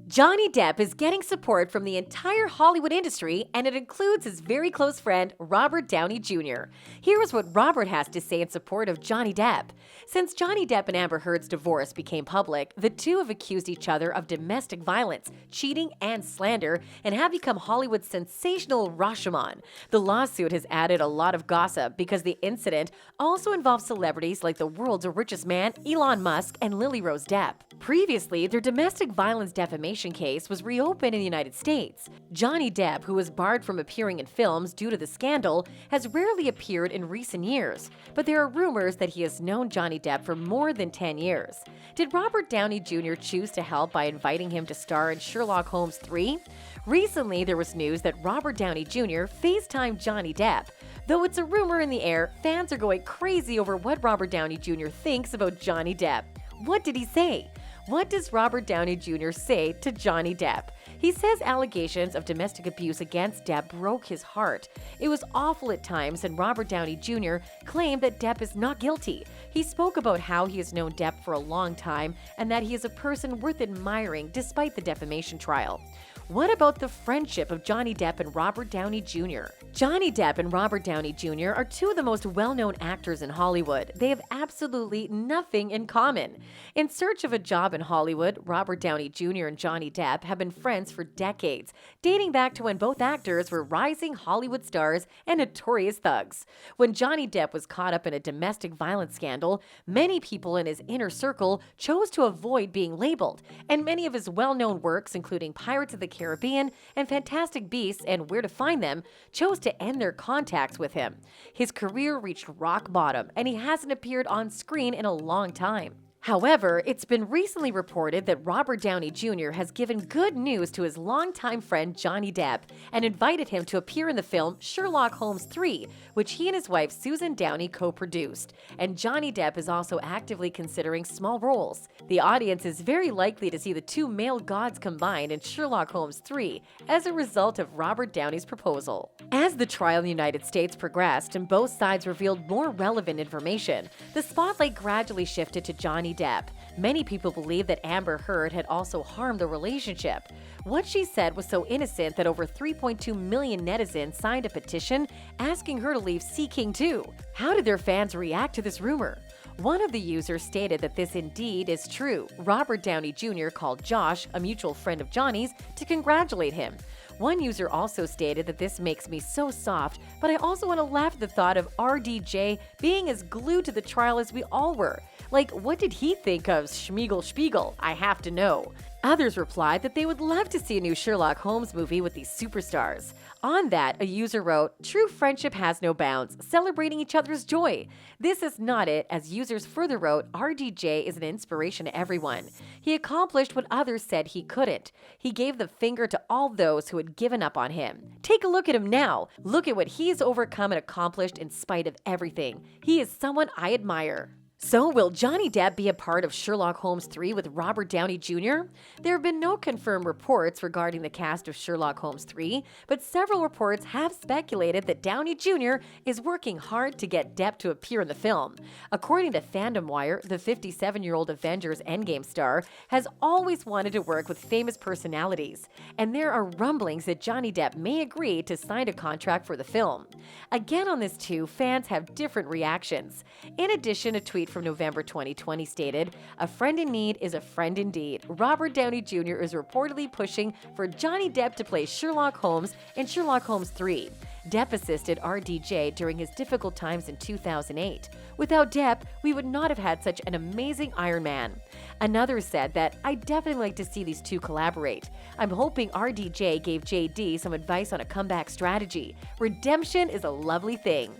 Johnny Depp is getting support from the entire Hollywood industry, and it includes his very close friend, Robert Downey Jr. Here is what Robert has to say in support of Johnny Depp. Since Johnny Depp and Amber Heard's divorce became public, the two have accused each other of domestic violence, cheating, and slander, and have become Hollywood's sensational Rashomon. The lawsuit has added a lot of gossip because the incident also involves celebrities like the world's richest man, Elon Musk, and Lily Rose Depp. Previously, their domestic violence defamation case was reopened in the United States. Johnny Depp, who was barred from appearing in films due to the scandal, has rarely appeared in recent years, but there are rumors that he has known Johnny Depp for more than 10 years. Did Robert Downey Jr. choose to help by inviting him to star in Sherlock Holmes 3? Recently, there was news that Robert Downey Jr. FaceTimed Johnny Depp. Though it's a rumor in the air, fans are going crazy over what Robert Downey Jr. thinks about Johnny Depp. What did he say? What does Robert Downey Jr. say to Johnny Depp? He says allegations of domestic abuse against Depp broke his heart. It was awful at times, and Robert Downey Jr. claimed that Depp is not guilty. He spoke about how he has known Depp for a long time and that he is a person worth admiring despite the defamation trial. What about the friendship of Johnny Depp and Robert Downey Jr.? Johnny Depp and Robert Downey Jr. are two of the most well-known actors in Hollywood. They have absolutely nothing in common. In search of a job in Hollywood, Robert Downey Jr. and Johnny Depp have been friends for decades, dating back to when both actors were rising Hollywood stars and notorious thugs. When Johnny Depp was caught up in a domestic violence scandal, many people in his inner circle chose to avoid being labeled, and many of his well-known works, including Pirates of the Caribbean and Fantastic Beasts and Where to Find Them, chose to end their contacts with him. His career reached rock bottom, and he hasn't appeared on screen in a long time. However, it's been recently reported that Robert Downey Jr. has given good news to his longtime friend Johnny Depp and invited him to appear in the film Sherlock Holmes 3, which he and his wife Susan Downey co-produced. And Johnny Depp is also actively considering small roles. The audience is very likely to see the two male gods combined in Sherlock Holmes 3 as a result of Robert Downey's proposal. As the trial in the United States progressed and both sides revealed more relevant information, the spotlight gradually shifted to Johnny Depp. Many people believe that Amber Heard had also harmed the relationship. What she said was so innocent that over 3.2 million netizens signed a petition asking her to leave Sea King 2. How did their fans react to this rumor? One of the users stated that this indeed is true. Robert Downey Jr. called Josh, a mutual friend of Johnny's, to congratulate him. One user also stated that this makes me so soft, but I also want to laugh at the thought of RDJ being as glued to the trial as we all were. Like, what did he think of Schmiegel Spiegel? I have to know. Others replied that they would love to see a new Sherlock Holmes movie with these superstars. On that, a user wrote, "True friendship has no bounds, celebrating each other's joy." This is not it, as users further wrote, "RDJ is an inspiration to everyone. He accomplished what others said he couldn't. He gave the finger to all those who had given up on him. Take a look at him now. Look at what he's overcome and accomplished in spite of everything. He is someone I admire." So, will Johnny Depp be a part of Sherlock Holmes 3 with Robert Downey Jr.? There have been no confirmed reports regarding the cast of Sherlock Holmes 3, but several reports have speculated that Downey Jr. is working hard to get Depp to appear in the film. According to Fandom Wire, the 57-year-old Avengers Endgame star has always wanted to work with famous personalities, and there are rumblings that Johnny Depp may agree to sign a contract for the film. Again on this too, fans have different reactions. In addition, a tweet from November 2020 stated, "A friend in need is a friend indeed. Robert Downey Jr. is reportedly pushing for Johnny Depp to play Sherlock Holmes in Sherlock Holmes 3. Depp assisted RDJ during his difficult times in 2008. Without Depp, we would not have had such an amazing Iron Man." Another said that, "I'd definitely like to see these two collaborate. I'm hoping RDJ gave JD some advice on a comeback strategy. Redemption is a lovely thing."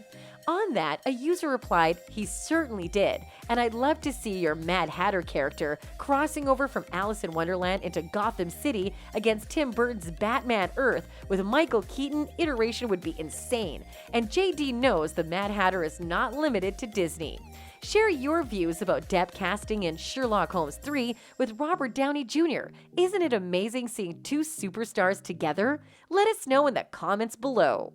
On that, a user replied, "He certainly did, and I'd love to see your Mad Hatter character crossing over from Alice in Wonderland into Gotham City against Tim Burton's Batman Earth with Michael Keaton. Iteration would be insane, and JD knows the Mad Hatter is not limited to Disney." Share your views about Depp casting in Sherlock Holmes 3 with Robert Downey Jr. Isn't it amazing seeing two superstars together? Let us know in the comments below.